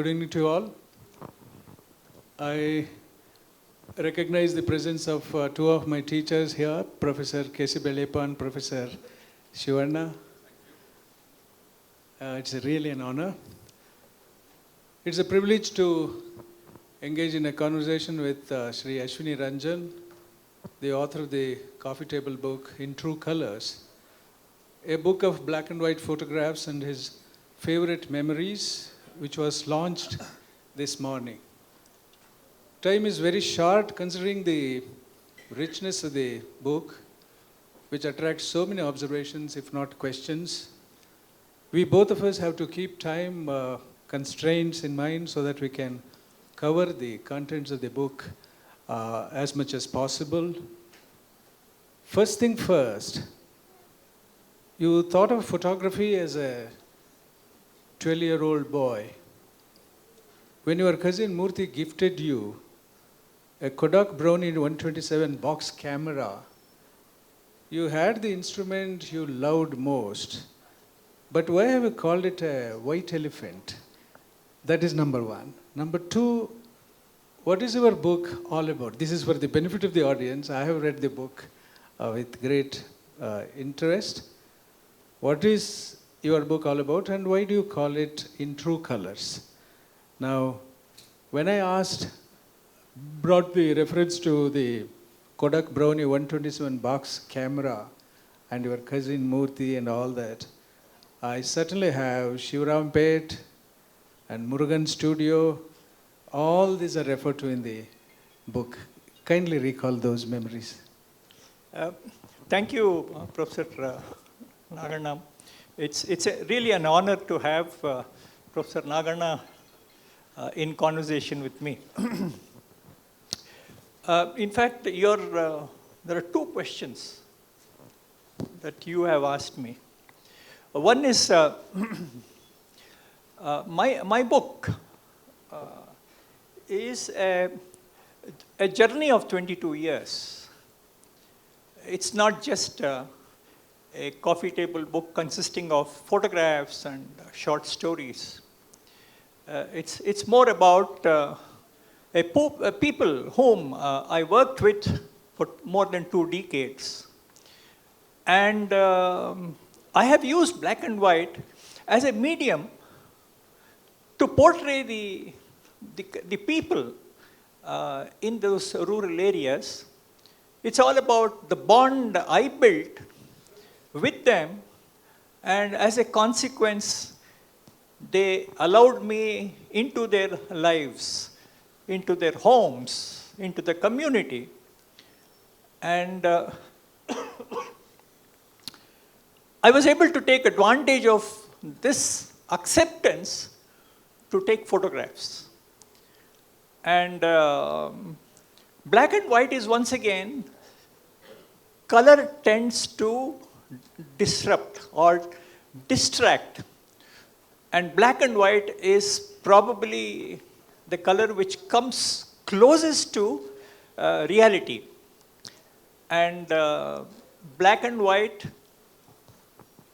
Good evening to you all. I recognize the presence of two of my teachers here, Professor K.C. Bellepa and Professor Shivanna. It's really an honor. It's a privilege to engage in a conversation with Sri Ashvini Ranjan, the author of the coffee table book In True Colors, a book of black and white photographs and his favorite memories, which was launched this morning. Time is very short considering the richness of the book, which attracts so many observations, if not questions. We both of us have to keep time constraints in mind so that we can cover the contents of the book as much as possible. First thing first, you thought of photography as a 12-year-old boy. When your cousin Murthy gifted you a Kodak Brownie 127 box camera, you had the instrument you loved most. But why have you called it a white elephant? That is number one. Number two, what is your book all about? This is for the benefit of the audience. I have read the book with great interest. What is your book all about, and why do you call it In True Colors? Now, when I brought the reference to the Kodak Brownie 127 box camera and your cousin Murthy and all that, I certainly have Shivarampet and Murugan Studio. All these are referred to in the book. Kindly recall those memories. Thank you, Professor Naganna. It's really an honor to have Professor Naganna in conversation with me. In fact, there are two questions that you have asked me. One is my book is a journey of 22 years. It's not just a coffee table book consisting of photographs and short stories. It's more about people whom I worked with for more than 2 decades. And I have used black and white as a medium to portray the people in those rural areas. It's all about the bond I built with them, and as a consequence, they allowed me into their lives, into their homes, into the community. And I was able to take advantage of this acceptance to take photographs. And black and white is once again, color tends to disrupt or distract. And black and white is probably the color which comes closest to reality. And black and white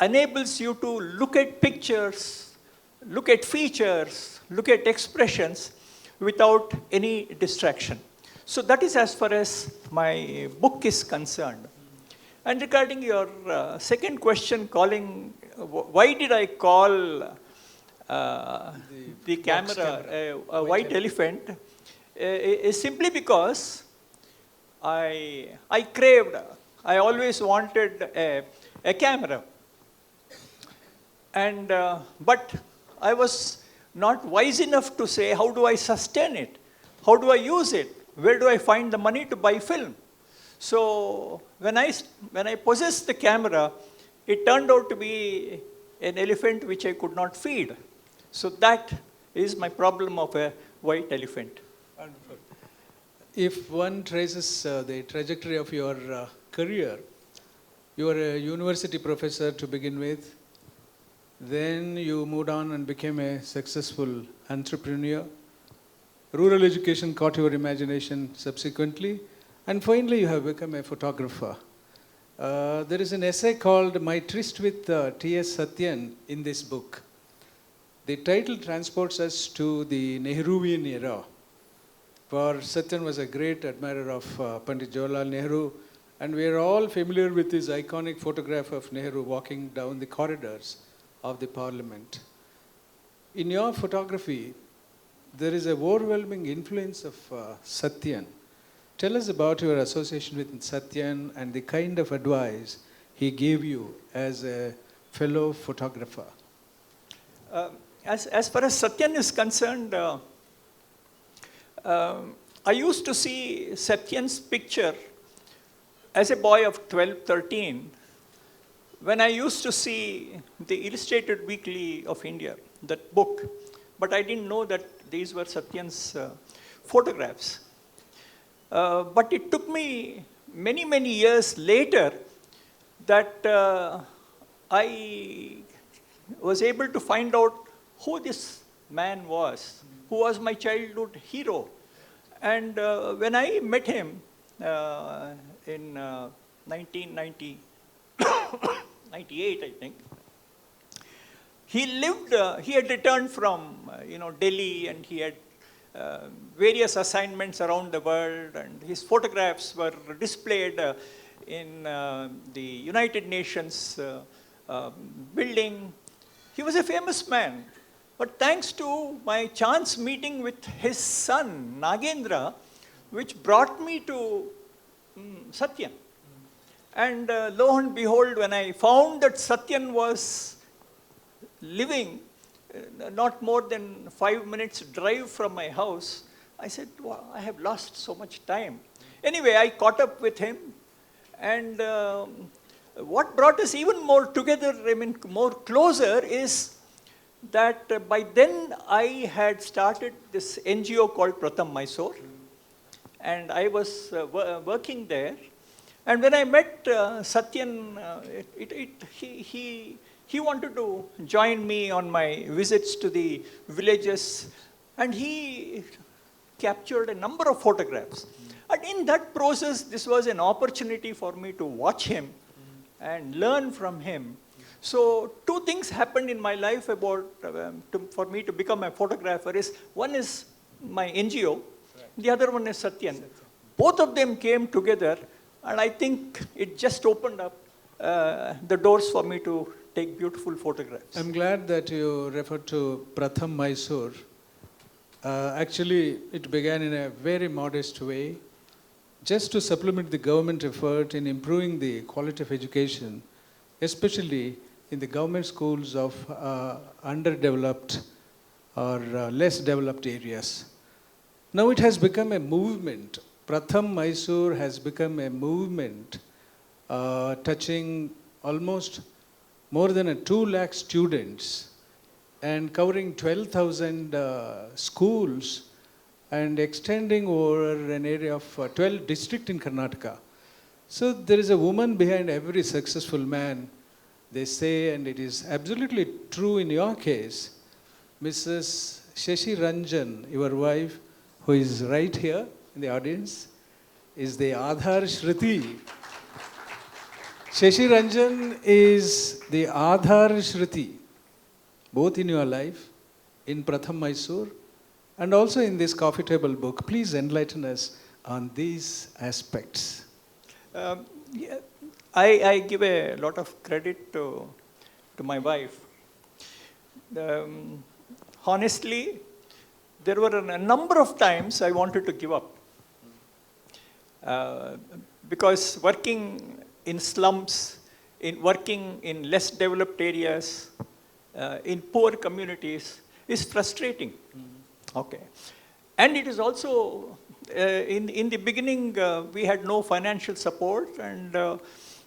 enables you to look at pictures, look at features, look at expressions without any distraction. So that is as far as my book is concerned. And regarding your second question, why did I call the camera a white elephant, is simply because I always wanted a camera. And, but I was not wise enough to say, how do I sustain it? How do I use it? Where do I find the money to buy film? So when I possessed the camera, it turned out to be an elephant which I could not feed. So that is my problem of a white elephant. Wonderful. If one traces the trajectory of your career, you were a university professor to begin with, then you moved on and became a successful entrepreneur. Rural education caught your imagination subsequently, and finally you have become a photographer. There is an essay called My Tryst with T.S. Satyan in this book. The title transports us to the Nehruvian era, where Satyan was a great admirer of Pandit Jawaharlal Nehru, and we are all familiar with his iconic photograph of Nehru walking down the corridors of the parliament. In your photography, there is an overwhelming influence of Satyan. Tell us about your association with Satyan and the kind of advice he gave you as a fellow photographer. As far as Satyan is concerned, I used to see Satyan's picture as a boy of 12, 13, when I used to see the Illustrated Weekly of India, that book, but I didn't know that these were Satyan's photographs. But it took me many, many years later that I was able to find out who this man was, who was my childhood hero. And when I met him in 1998, I think, he had returned from Delhi, and he had various assignments around the world, and his photographs were displayed in the United Nations building. He was a famous man. But thanks to my chance meeting with his son, Nagendra, which brought me to Satyan. And lo and behold, when I found that Satyan was living not more than 5 minutes drive from my house, I said, wow, I have lost so much time. Anyway, I caught up with him, and what brought us even more together, more closer, is that by then I had started this NGO called Pratham Mysore, and I was working there. And when I met Satyan, he wanted to join me on my visits to the villages, and he captured a number of photographs. And in that process, this was an opportunity for me to watch him and learn from him. So 2 things happened in my life for me to become a photographer. One is my NGO, the other one is Satyan. Both of them came together, and I think it just opened up the doors for me to take beautiful photographs. I'm glad that you referred to Pratham Mysore. Actually, it began in a very modest way, just to supplement the government effort in improving the quality of education, especially in the government schools of underdeveloped or less developed areas. Now it has become a movement. Pratham Mysore has become a movement touching almost more than 2 lakh students and covering 12,000 schools and extending over an area of 12 districts in Karnataka. So there is a woman behind every successful man, they say, and it is absolutely true in your case. Mrs. Shashi Ranjan, your wife, who is right here in the audience, is the Aadhar Shruti. Shashi Ranjan is the Aadhar Shruti, both in your life, in Pratham Mysore, and also in this coffee table book. Please enlighten us on these aspects. I give a lot of credit to my wife. Honestly, there were a number of times I wanted to give up. Because working in slums, working in less developed areas, in poor communities is frustrating. Okay. And it is also, in the beginning, we had no financial support, and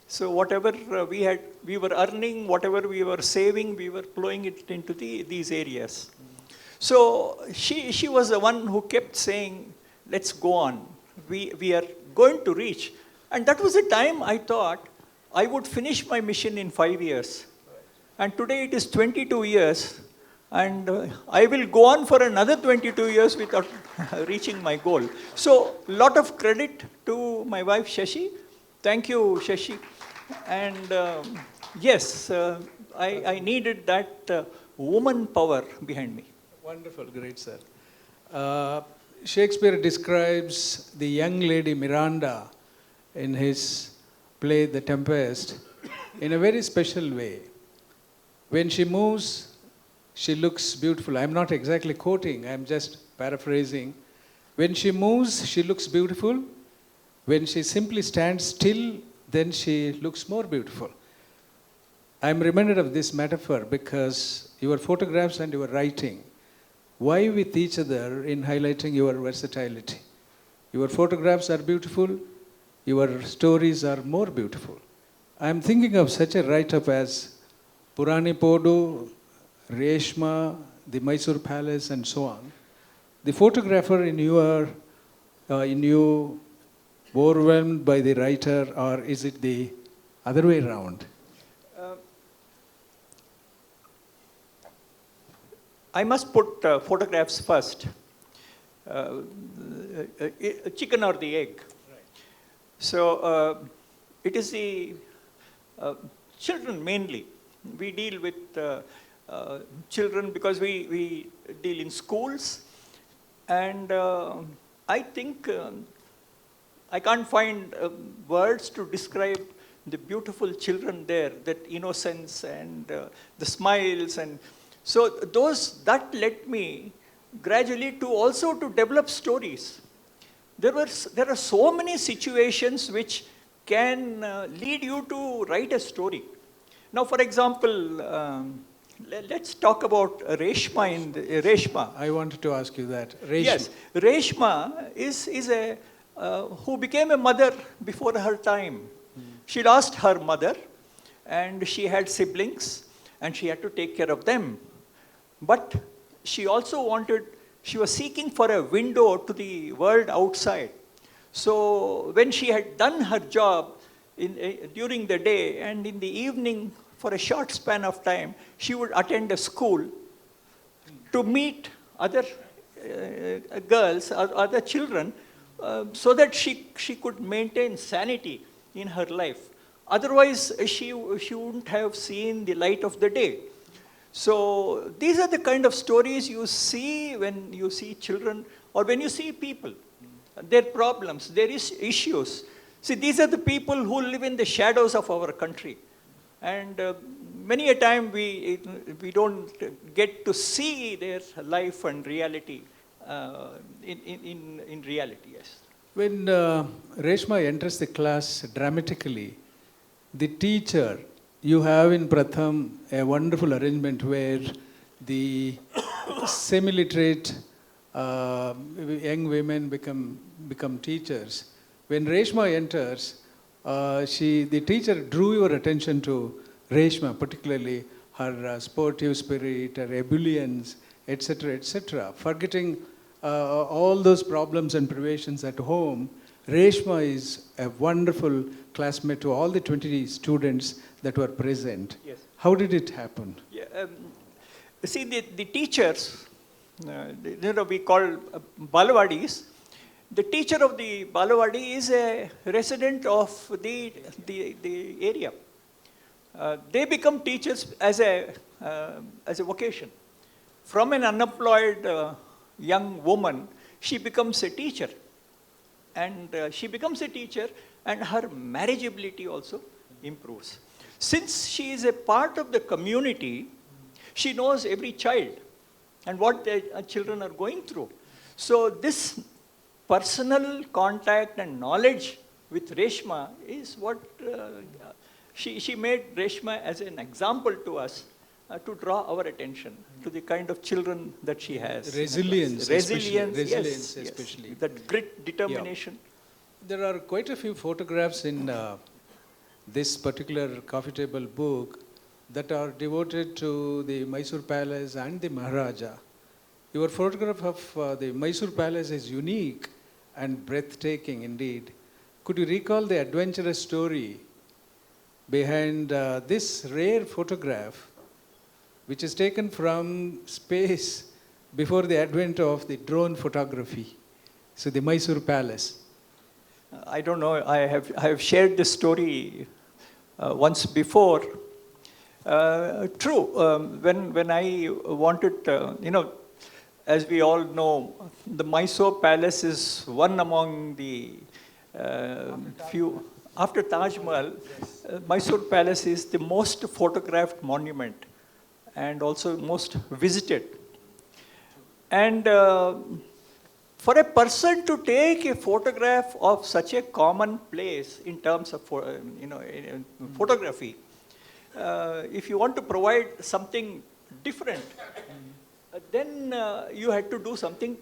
so whatever we were earning, whatever we were saving, we were flowing it into these areas. So she was the one who kept saying, let's go on. We are going to reach. And that was the time I thought I would finish my mission in 5 years. And today it is 22 years. And I will go on for another 22 years without reaching my goal. So, lot of credit to my wife Shashi. Thank you, Shashi. And yes, I needed that woman power behind me. Wonderful, great, sir. Shakespeare describes the young lady Miranda in his play The Tempest in a very special way. When she moves, she looks beautiful. I'm not exactly quoting, I'm just paraphrasing. When she moves, she looks beautiful. When she simply stands still, then she looks more beautiful. I'm reminded of this metaphor because your photographs and your writing vie with each other in highlighting your versatility. Your photographs are beautiful, your stories are more beautiful. I'm thinking of such a write-up as Purani Podu, Reshma, the Mysuru Palace, and so on. The photographer in you overwhelmed by the writer, or is it the other way around? I must put photographs first. Chicken or the egg. Right. So it is the children mainly. We deal with children because we deal in schools, and I think I can't find words to describe the beautiful children there, that innocence and the smiles, and so that led me gradually to also to develop stories. There are so many situations which can lead you to write a story. Now, for example, let's talk about Reshma. Reshma. I wanted to ask you that. Reshma. Yes, Reshma is a who became a mother before her time. She lost her mother, and she had siblings, and she had to take care of them. But she also she was seeking for a window to the world outside. So when she had done her job during the day, and in the evening, for a short span of time, she would attend a school to meet other girls or other children, so that she could maintain sanity in her life. Otherwise, she wouldn't have seen the light of the day. So these are the kind of stories you see when you see children or when you see people, their problems, their issues. See, these are the people who live in the shadows of our country. And many a time we don't get to see their life and reality in reality, yes. When Reshma enters the class dramatically, the teacher, you have in Pratham a wonderful arrangement where the semi-literate young women become teachers. When Reshma enters, the teacher drew your attention to Reshma, particularly her sportive spirit, her ebullience, etc., forgetting all those problems and privations at home. Reshma is a wonderful classmate to all the 20 students that were present. Yes. How did it happen? Yeah, see, the teachers, we call Balawadis. The teacher of the Balawadi is a resident of the area. They become teachers as a vocation. From an unemployed young woman, she becomes a teacher. And she becomes a teacher, and her marriageability also improves. Since she is a part of the community, she knows every child and what the children are going through. So this personal contact and knowledge with Reshma is what she made Reshma as an example to us, to draw our attention to the kind of children that she has. Resilience, yes, especially. Yes. That grit, determination. Yeah. There are quite a few photographs in this particular coffee table book that are devoted to the Mysuru Palace and the Maharaja. Your photograph of the Mysuru Palace is unique and breathtaking indeed. Could you recall the adventurous story behind this rare photograph, which is taken from space before the advent of the drone photography? So the Mysuru Palace. I don't know, I have shared this story once before. True. When I wanted, as we all know, the Mysore Palace is one among the few. After Taj Mahal, Mysore Palace is the most photographed monument and also most visited. And for a person to take a photograph of such a common place in terms of photography, if you want to provide something different, then you had to do something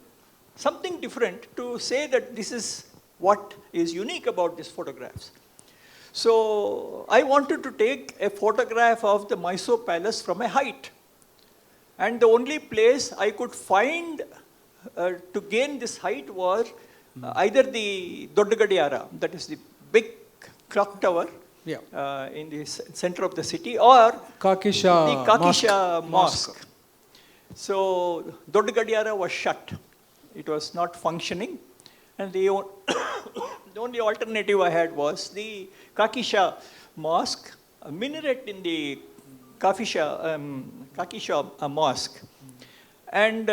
different to say that this is what is unique about these photographs. So I wanted to take a photograph of the Mysore Palace from a height. And the only place I could find to gain this height was either the Doddagadiyara, that is the big clock tower, in the center of the city, or the Kakisha Mosque. So Doddagadiyara was shut. It was not functioning. And the only alternative I had was the Kakisha Mosque, a minaret in the Kakisha Mosque. And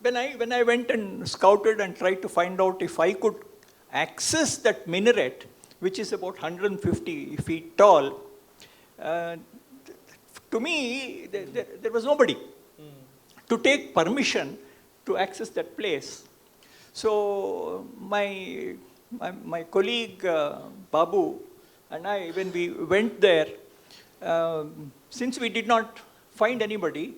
when I went and scouted and tried to find out if I could access that minaret, which is about 150 feet tall, to me, there was nobody to take permission to access that place. So my colleague Babu and I, when we went there, since we did not find anybody,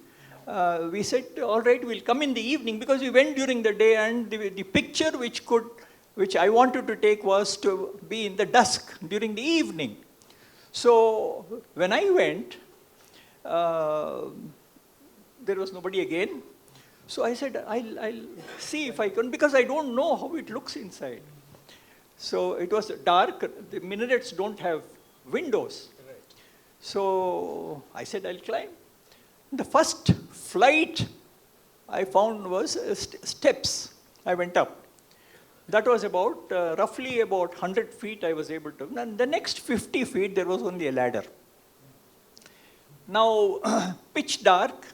we said, all right, we'll come in the evening, because we went during the day, and the picture which I wanted to take was to be in the dusk during the evening. So when I went, there was nobody again. So I said, I'll see if I can, because I don't know how it looks inside. So it was dark. The minarets don't have windows. Right. So I said, I'll climb. The first flight I found was steps. I went up. That was about, roughly about 100 feet I was able to. And the next 50 feet, there was only a ladder. Now, pitch dark,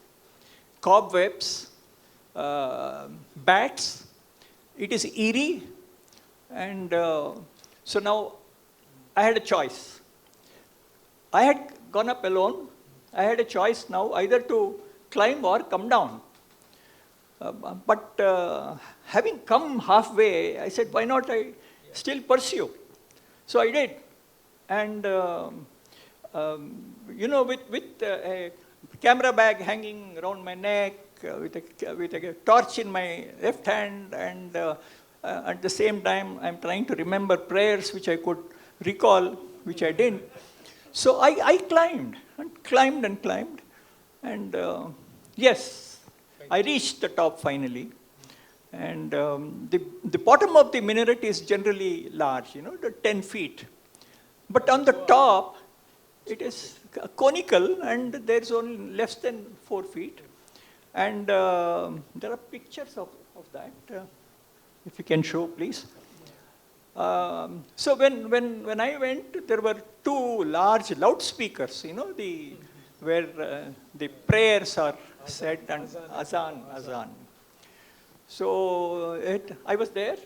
cobwebs, bats, it is eerie, and so now I had a choice. I had gone up alone. I had a choice now either to climb or come down. But having come halfway, I said, why not I still pursue? So I did. And, with a camera bag hanging around my neck, with a torch in my left hand, and at the same time, I'm trying to remember prayers which I could recall, which I didn't. So I climbed, and climbed, and climbed. And yes, I reached the top finally. And the bottom of the minaret is generally large, 10 feet. But on the top, it is conical, and there's only less than 4 feet. And there are pictures of that, if you can show, please. So when I went, there were 2 large loudspeakers, where the prayers are said, and azan. So I was there,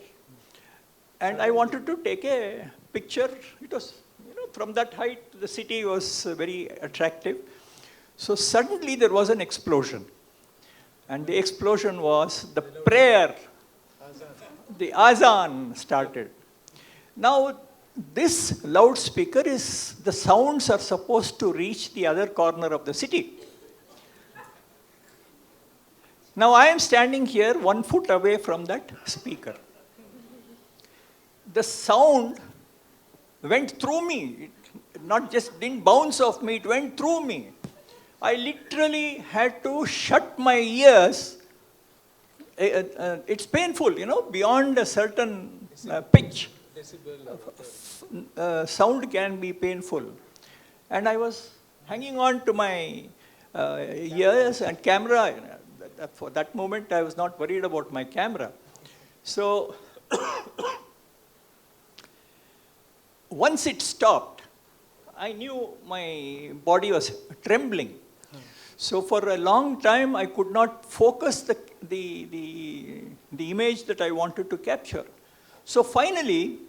and I wanted to take a picture. It was, from that height, the city was very attractive. So suddenly there was an explosion. And the explosion was the prayer. The azan started. Now, this loudspeaker the sounds are supposed to reach the other corner of the city. Now, I am standing here 1 foot away from that speaker. The sound went through me. It didn't bounce off me, it went through me. I literally had to shut my ears. It's painful, beyond a certain pitch. Sound can be painful. And I was hanging on to my ears and camera. For that moment, I was not worried about my camera. So, once it stopped, I knew my body was trembling. So for a long time, I could not focus the image that I wanted to capture. So finally,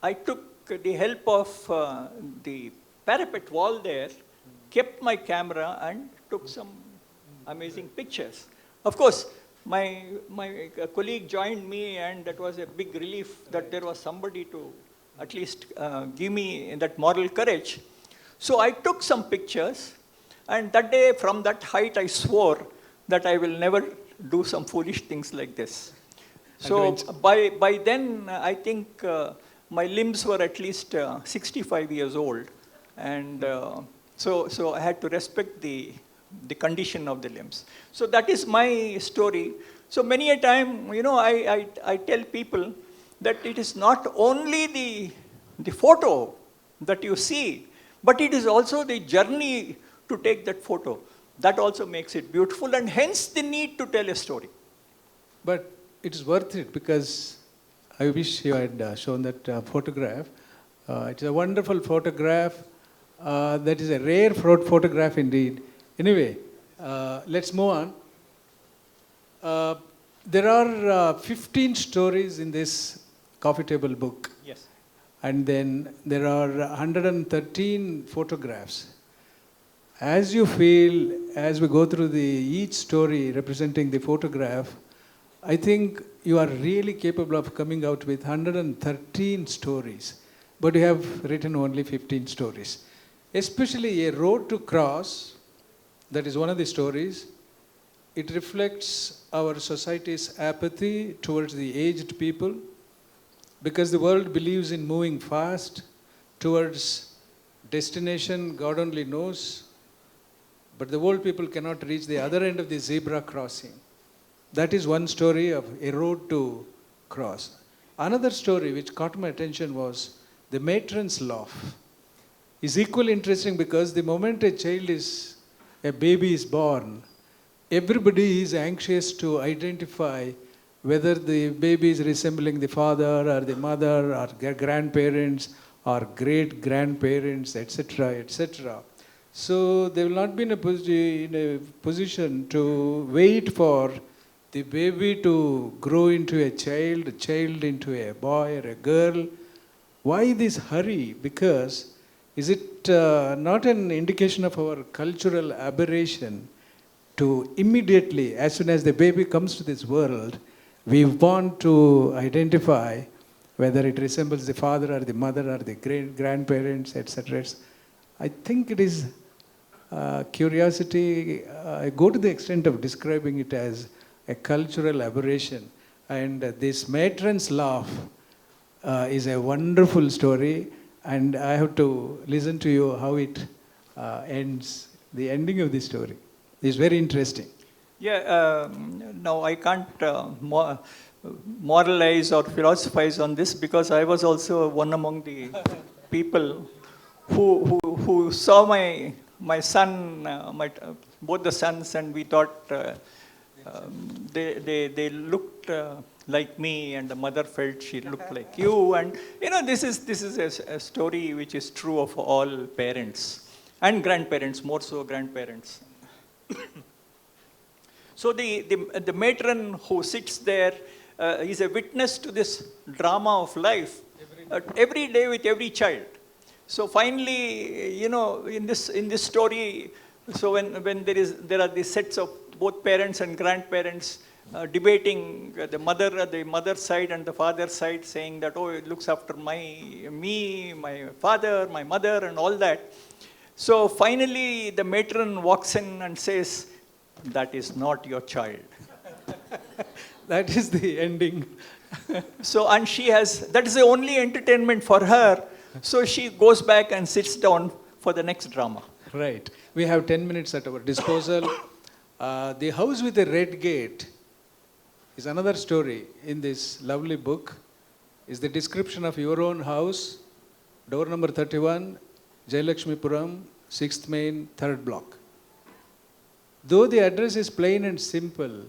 I took the help of the parapet wall there, kept my camera and took some amazing pictures. Of course, my colleague joined me, and that was a big relief that there was somebody to at least give me that moral courage. So I took some pictures, and that day, from that height, I swore that I will never do some foolish things like this. So by then, I think my limbs were at least 65 years old, and so I had to respect the condition of the limbs. So that is my story. So many a time, I tell people that it is not only the photo that you see, but it is also the journey to take that photo. That also makes it beautiful, and hence the need to tell a story. But it is worth it, because I wish you had shown that photograph. It's a wonderful photograph. That is a rare photograph indeed. Anyway, let's move on. There are 15 stories in this coffee table book. Yes. And then there are 113 photographs. As you feel, as we go through each story representing the photograph, I think you are really capable of coming out with 113 stories. But you have written only 15 stories. Especially A Road to Cross, that is one of the stories. It reflects our society's apathy towards the aged people, because the world believes in moving fast towards destination God only knows, but the old people cannot reach the other end of the zebra crossing. That is one story of A Road to Cross. Another story which caught my attention was The Matron's Laugh. Is equally interesting, because the moment a baby is born, everybody is anxious to identify whether the baby is resembling the father or the mother or grandparents or great-grandparents, etc., etc. So they will not be in a position to wait for the baby to grow into a child into a boy or a girl. Why this hurry? Because is it not an indication of our cultural aberration to immediately, as soon as the baby comes to this world, we want to identify whether it resembles the father or the mother or the grandparents, etc. I think it is curiosity. I go to the extent of describing it as a cultural aberration. And this Matron's Laugh is a wonderful story, and I have to listen to you how it ends. The ending of the story is very interesting. Yeah, no, I can't moralize or philosophize on this, because I was also one among the people who saw my son, both the sons, and we thought they looked like me, and the mother felt she looked like you. And this is a story which is true of all parents and grandparents, more so grandparents. So the matron who sits there is a witness to this drama of life every day with every child. So finally, in this story, so when there are these sets of both parents and grandparents debating, the mother side and the father side, saying that, oh, it looks after me, my father, my mother, and all that. So finally, the matron walks in and says, that is not your child. That is the ending. So, and that is the only entertainment for her. So she goes back and sits down for the next drama. Right. We have 10 minutes at our disposal. The House with the Red Gate is another story in this lovely book. Is the description of your own house, door number 31, Jayalakshmipuram, 6th Main, 3rd block. Though the address is plain and simple,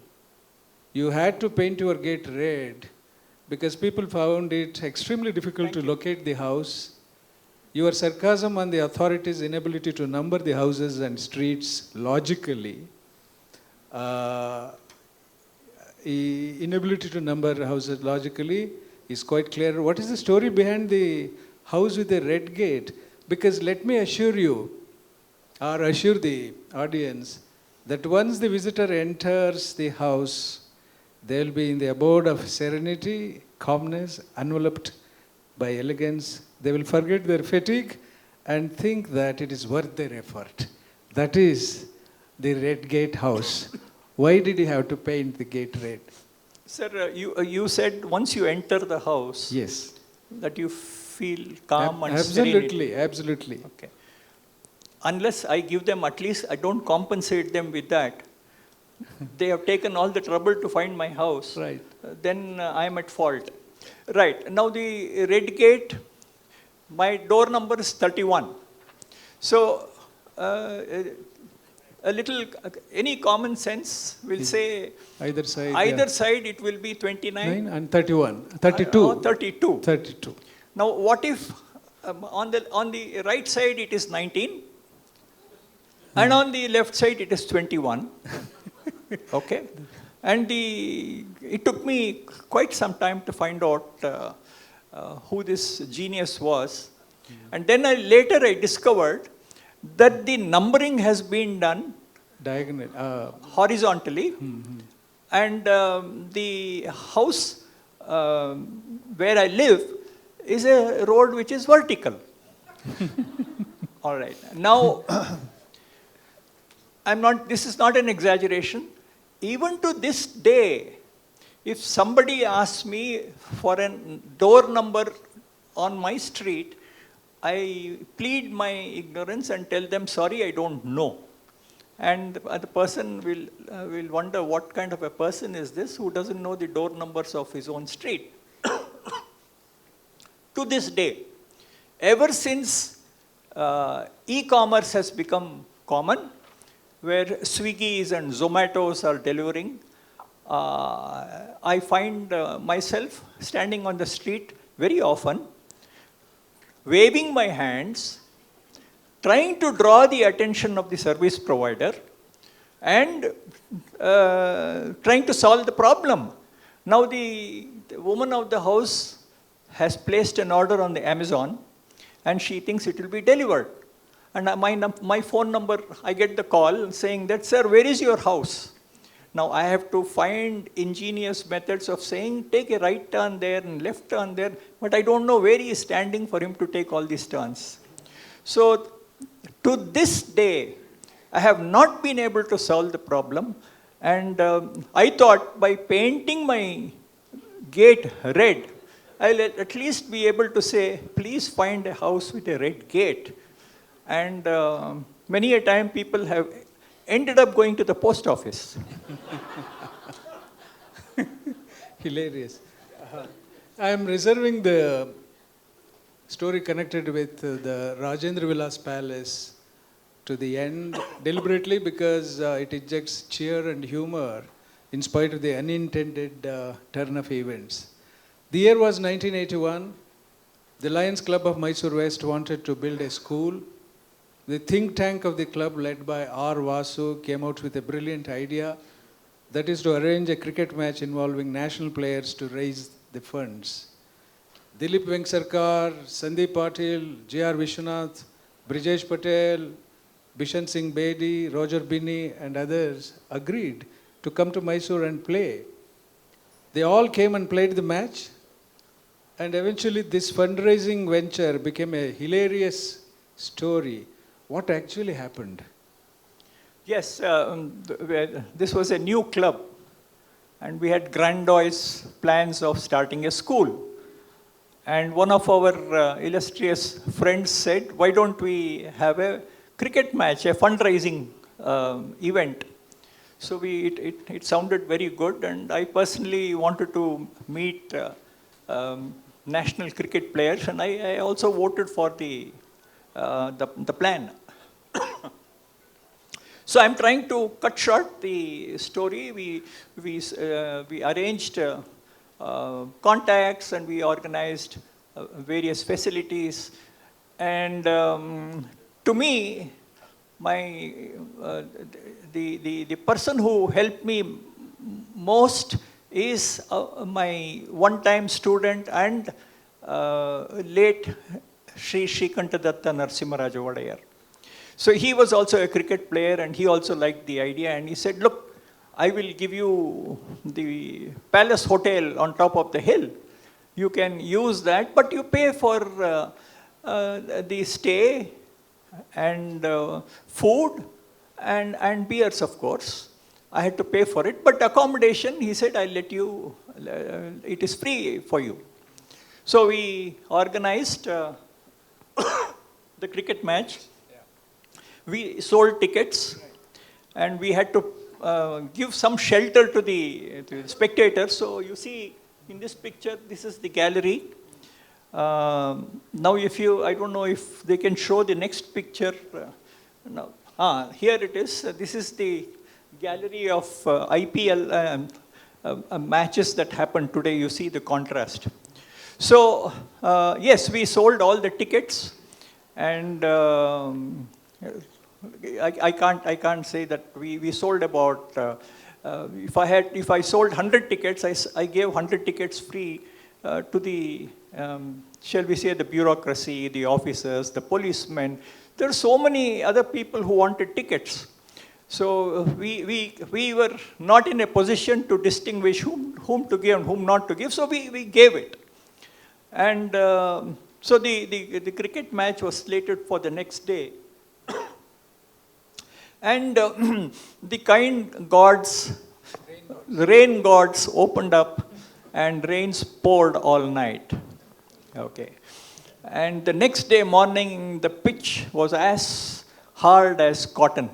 you had to paint your gate red because people found it extremely difficult to locate the house. Your sarcasm on the authorities' inability to number the houses and streets logically, inability to number houses logically is quite clear. What is the story behind the house with the red gate? Because let me assure you, or assure the audience, that once the visitor enters the house, they will be in the abode of serenity, calmness, enveloped by elegance. They will forget their fatigue and think that it is worth their effort. That is the red gate house. Why did you have to paint the gate red? Sir, you said once you enter the house, Yes. that you feel calm and absolutely, serenity. absolutely. Okay. Unless I give them, at least I don't compensate them with that. They have taken all the trouble to find my house. Right. Then I am at fault. Right. Now the red gate, my door number is 31. So a little, any common sense will say Either side. either side it will be 29. 9 and 31. 32. Or 32. 32. Now what if on the right side it is 19 and on the left side it is 21. Okay. And it took me quite some time to find out who this genius was. And then later I discovered that the numbering has been done Diagonal. horizontally. And the house where I live is a road which is vertical. All right. Now, this is not an exaggeration. Even to this day, if somebody asks me for a door number on my street, I plead my ignorance and tell them, sorry, I don't know. And the person will wonder what kind of a person is this who doesn't know the door numbers of his own street. To this day, ever since e-commerce has become common, where Swiggy's and Zomato's are delivering, I find myself standing on the street very often, waving my hands, trying to draw the attention of the service provider, and trying to solve the problem. Now the woman of the house has placed an order on the Amazon, and she thinks it will be delivered. And my phone number, I get the call saying that, sir, where is your house? Now I have to find ingenious methods of saying, take a right turn there and left turn there, but I don't know where he is standing for him to take all these turns. So to this day, I have not been able to solve the problem. And I thought by painting my gate red, I'll at least be able to say, please find a house with a red gate. And many a time people have ended up going to the post office. Hilarious. I am reserving the story connected with the Rajendra Vilas Palace to the end deliberately because it injects cheer and humor in spite of the unintended turn of events. The year was 1981. The Lions Club of Mysuru West wanted to build a school. The think tank of the club, led by R. Vasu, came out with a brilliant idea, that is to arrange a cricket match involving national players to raise the funds. Dilip Vengsarkar, Sandeep Patil, J.R. Vishwanath, Brijesh Patel, Bishan Singh Bedi, Roger Binney and others agreed to come to Mysore and play. They all came and played the match, and eventually this fundraising venture became a hilarious story. What actually happened? Yes, this was a new club, and we had grandiose plans of starting a school. And one of our illustrious friends said, why don't we have a cricket match, a fundraising event? So it sounded very good, and I personally wanted to meet national cricket players, and I also voted for the plan. So I'm trying to cut short the story. We arranged contacts, and we organized various facilities. And to me, my the person who helped me most is my one-time student and late Sri Srikantadatta Narsimharaju Vadayar. So he was also a cricket player and he also liked the idea and he said, look, I will give you the Palace Hotel on top of the hill. You can use that, but you pay for the stay and food and beers, of course. I had to pay for it, but accommodation, he said, I'll let you, it is free for you. So we organized the cricket match. We sold tickets and we had to give some shelter to the spectators. So you see in this picture, this is the gallery. Now if you, I don't know if they can show the next picture. No. Here it is. This is the gallery of IPL matches that happened today. You see the contrast. So yes, we sold all the tickets and I can't say that we sold about if I sold 100 tickets, I gave 100 tickets free to the shall we say the bureaucracy, the officers, the policemen. There are so many other people who wanted tickets. So we were not in a position to distinguish whom to give and whom not to give. So we gave it. And so the cricket match was slated for the next day. And the kind gods, the rain gods opened up and rains poured all night. Okay. And the next day morning, the pitch was as hard as cotton.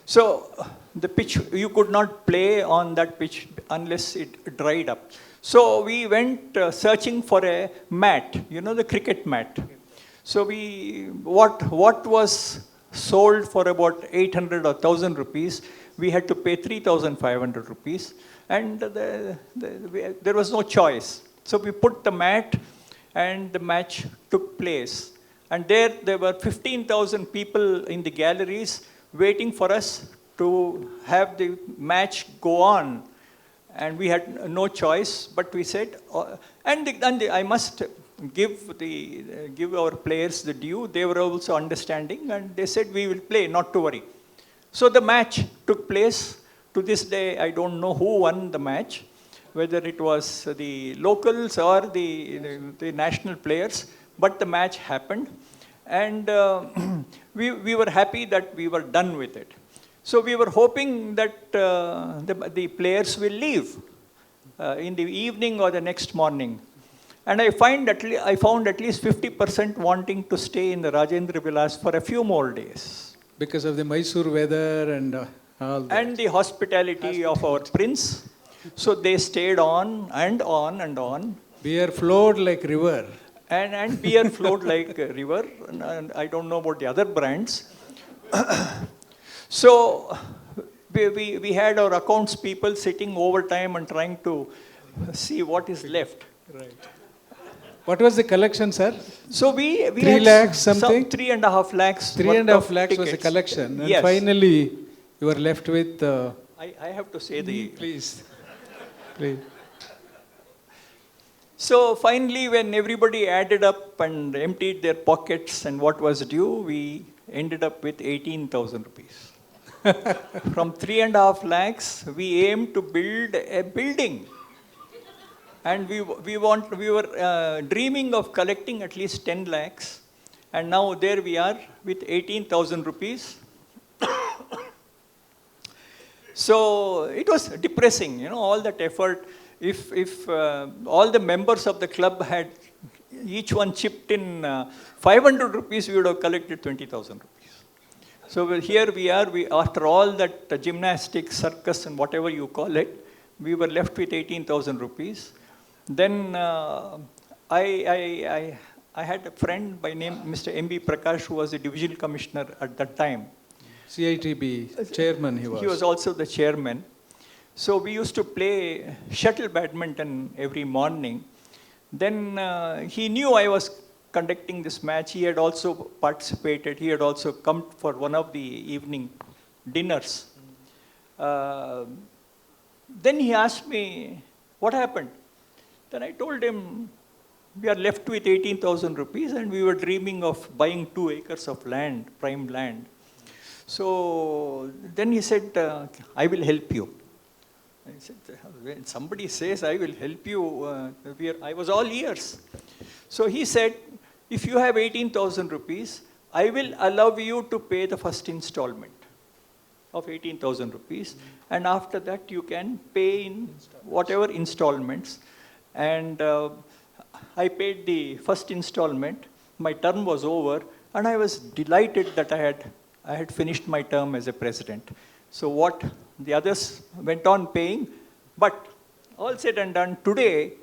So the pitch, you could not play on that pitch unless it dried up. So we went searching for a mat, you know, the cricket mat. So what was sold for about 800 or 1000 rupees, we had to pay 3,500 rupees. And there was no choice. So we put the mat and the match took place. And there were 15,000 people in the galleries waiting for us to have the match go on. And we had no choice, but we said, I must give our players the due. They were also understanding and they said, we will play, not to worry. So the match took place. To this day, I don't know who won the match, whether it was the locals or the national players, but the match happened. And we were happy that we were done with it. So we were hoping that the players will leave in the evening or the next morning. And I found at least 50% wanting to stay in the Rajendra Vilas for a few more days. Because of the Mysuru weather and all that. And the hospitality of our prince. So they stayed on and on and on. Beer flowed like river. And beer flowed like a river. And I don't know about the other brands. So we had our accounts people sitting overtime and trying to see what is left. Right. What was the collection, sir? So we 3 had lakhs something? 3.5 lakhs. 3.5 lakhs was the collection. And yes. Finally, you were left with... I have to say the... Please. So finally, when everybody added up and emptied their pockets and what was due, we ended up with 18,000 rupees. From 3.5 lakhs, we aimed to build a building. And we were dreaming of collecting at least 10 lakhs. And now there we are with 18,000 rupees. So it was depressing, you know, all that effort. If all the members of the club had each one chipped in 500 rupees, we would have collected 20,000 rupees. So here we are, after all that gymnastics, circus and whatever you call it, we were left with 18,000 rupees. Then I had a friend by name Mr. M.B. Prakash, who was the division commissioner at that time. CITB chairman he was. He was also the chairman. So we used to play shuttle badminton every morning. Then he knew I was conducting this match, he had also participated. He had also come for one of the evening dinners. Then he asked me, what happened? Then I told him, we are left with 18,000 rupees and we were dreaming of buying 2 acres of land, prime land. So then he said, I will help you. I said, when somebody says, I will help you, I was all ears. So he said, if you have 18,000 rupees, I will allow you to pay the first installment of 18,000 rupees. And after that, you can pay in whatever installments. And I paid the first installment. My term was over. And I was delighted that I had finished my term as a president. So what the others went on paying. But all said and done, today,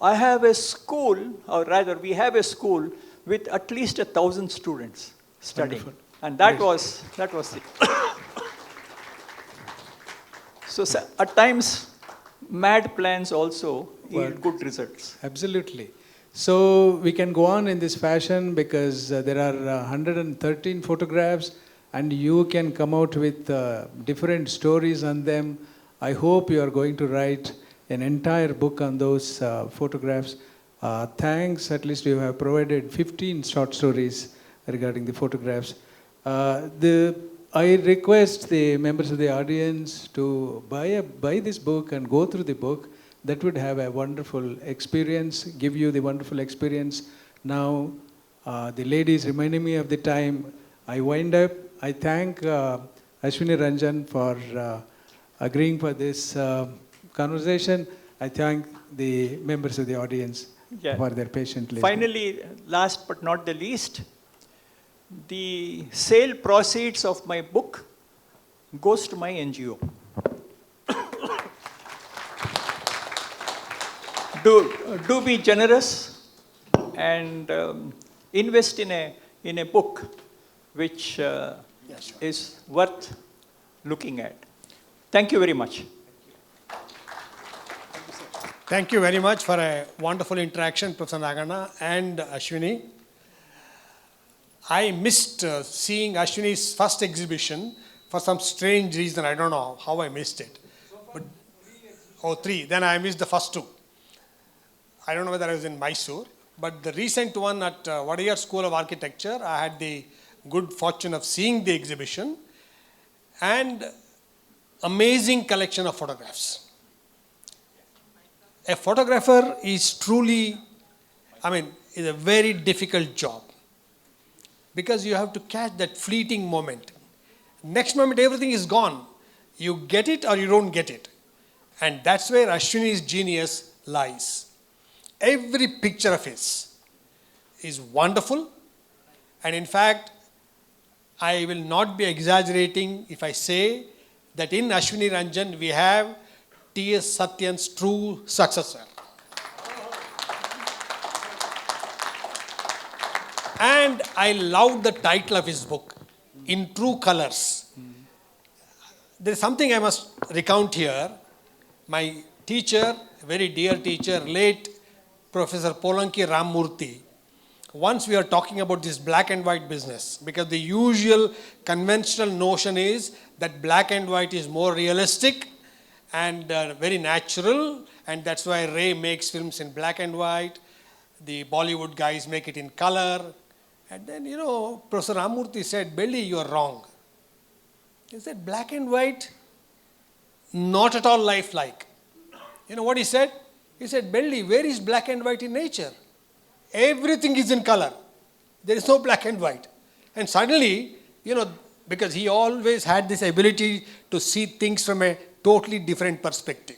I have a school, or rather we have a school with at least 1,000 students studying. Wonderful. And that was it. So at times, mad plans also yield good results. Absolutely. So we can go on in this fashion because there are 113 photographs and you can come out with different stories on them. I hope you are going to write an entire book on those photographs. Thanks, at least you have provided 15 short stories regarding the photographs. I request the members of the audience to buy this book and go through the book. That would have a wonderful experience, give you the wonderful experience. Now, the lady is reminding me of the time. I wind up. I thank Ashvini Ranjan for agreeing for this conversation. I thank the members of the audience for their patient listening. Finally, last but not the least, the sale proceeds of my book goes to my NGO. Do be generous and invest in a book which is worth looking at. Thank you very much. Thank you very much for a wonderful interaction, Professor Naganna and Ashvini. I missed seeing Ashvini's first exhibition for some strange reason. I don't know how I missed it. But, 3. Then I missed the first 2. I don't know whether I was in Mysuru. But the recent one at Vadayar School of Architecture, I had the good fortune of seeing the exhibition. And amazing collection of photographs. A photographer is truly, is a very difficult job. Because you have to catch that fleeting moment. Next moment, everything is gone. You get it or you don't get it. And that's where Ashvini's genius lies. Every picture of his is wonderful. And in fact, I will not be exaggerating if I say that in Ashvini Ranjan, we have T.S. Satyan's true successor. And I love the title of his book, In True Colors. There is something I must recount here. My teacher, very dear teacher, late Professor Polanki Ramurthy, once we are talking about this black and white business, because the usual conventional notion is that black and white is more realistic and very natural, and that's why Ray makes films in black and white. The Bollywood guys make it in color. And then, Professor Ramurthy said, Belly, you are wrong. He said, black and white, not at all lifelike. You know what he said? He said, Belly, where is black and white in nature? Everything is in color. There is no black and white. And suddenly, because he always had this ability to see things from a totally different perspective.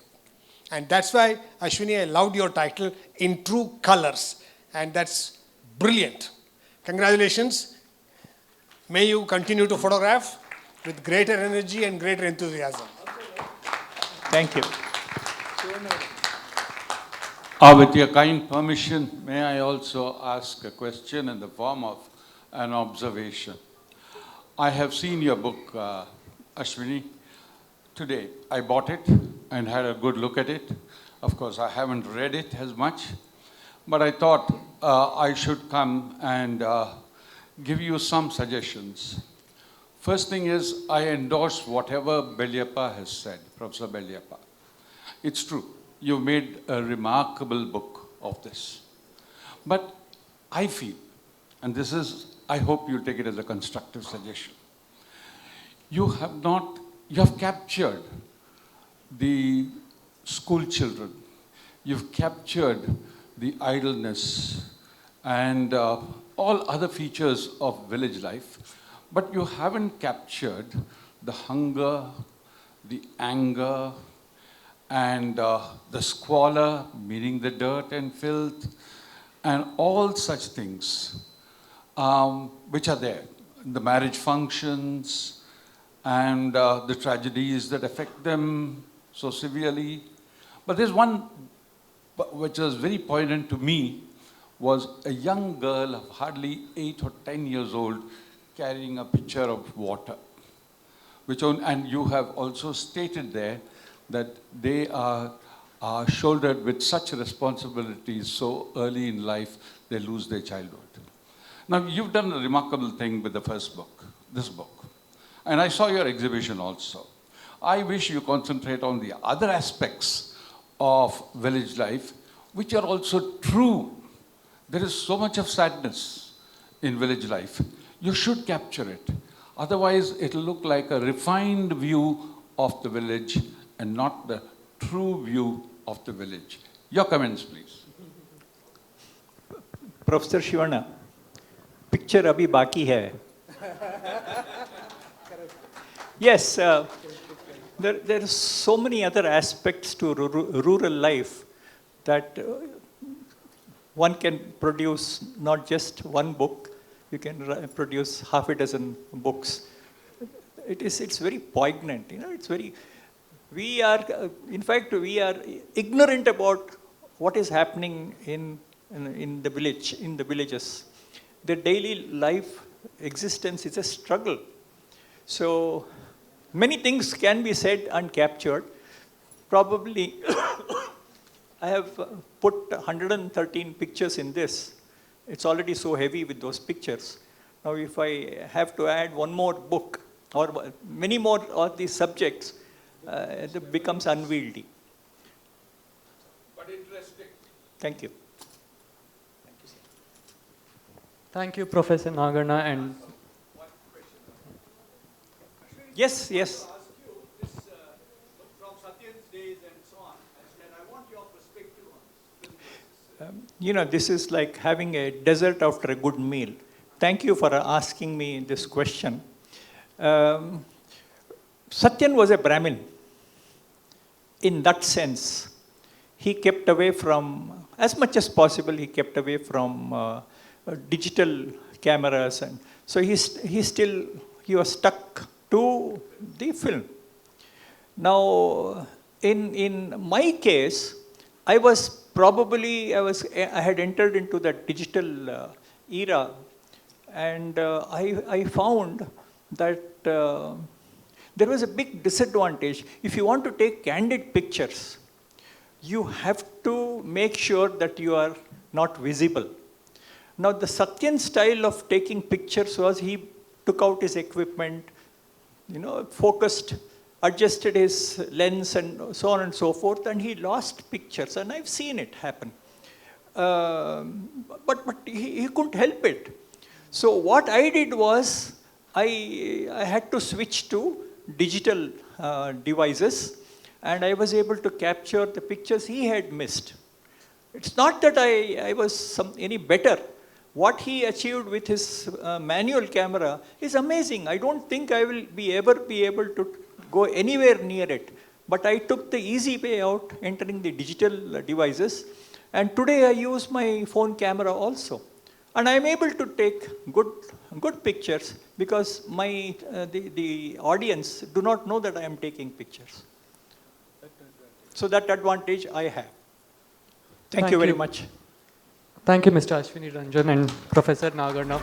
And that's why, Ashvini, I loved your title, In True Colors. And that's brilliant. Congratulations. May you continue to photograph with greater energy and greater enthusiasm. Thank you. With your kind permission, may I also ask a question in the form of an observation? I have seen your book, Ashvini, today. I bought it and had a good look at it. Of course, I haven't read it as much, but I thought I should come and give you some suggestions. First thing is, I endorse whatever Belyappa has said, Professor Belyappa. It's true, you've made a remarkable book of this. But I feel, and this is, I hope you'll take it as a constructive suggestion, you have captured the school children, you've captured the idleness and all other features of village life, but you haven't captured the hunger, the anger, and the squalor, meaning the dirt and filth, and all such things which are there. The marriage functions and the tragedies that affect them so severely. But there's one which was very poignant to me, was a young girl of hardly 8 or 10 years old carrying a pitcher of water. And you have also stated there that they are shouldered with such responsibilities so early in life, they lose their childhood. Now, you've done a remarkable thing with the first book, this book. And I saw your exhibition also. I wish you concentrate on the other aspects of village life, which are also true. There is so much of sadness in village life. You should capture it. Otherwise, it'll look like a refined view of the village and not the true view of the village. Your comments, please. Professor Shivana, picture abhi baki hai. Yes, there are so many other aspects to rural life that one can produce not just one book, you can produce half a dozen books. It's very poignant, it's very, in fact, we are ignorant about what is happening in the village, in the villages. The daily life existence is a struggle. So many things can be said and captured. Probably I have put 113 pictures in this. It's already so heavy with those pictures. Now if I have to add one more book or many more of these subjects, it becomes unwieldy. But interesting. Thank you. Thank you, Professor Naganna. And Yes. From Satyan's days and so on, I want your perspective on this. This is like having a dessert after a good meal. Thank you for asking me this question. Satyan was a Brahmin. In that sense, he kept away from, as much as possible, he kept away from digital cameras. And so he was stuck to the film. Now, in my case, I had entered into that digital era, and I found that there was a big disadvantage. If you want to take candid pictures, you have to make sure that you are not visible. Now, the Satyan style of taking pictures was he took out his equipment, focused, adjusted his lens and so on and so forth, and he lost pictures, and I've seen it happen. But he couldn't help it. So what I did was, I had to switch to digital devices, and I was able to capture the pictures he had missed. It's not that I was any better. What he achieved with his manual camera is amazing. I don't think I will ever be able to go anywhere near it. But I took the easy way out, entering the digital devices. And today I use my phone camera also. And I'm able to take good pictures because the audience do not know that I am taking pictures. So that advantage I have. Thank you very much. Thank you, Mr. Ashvini Ranjan and Professor Naganna.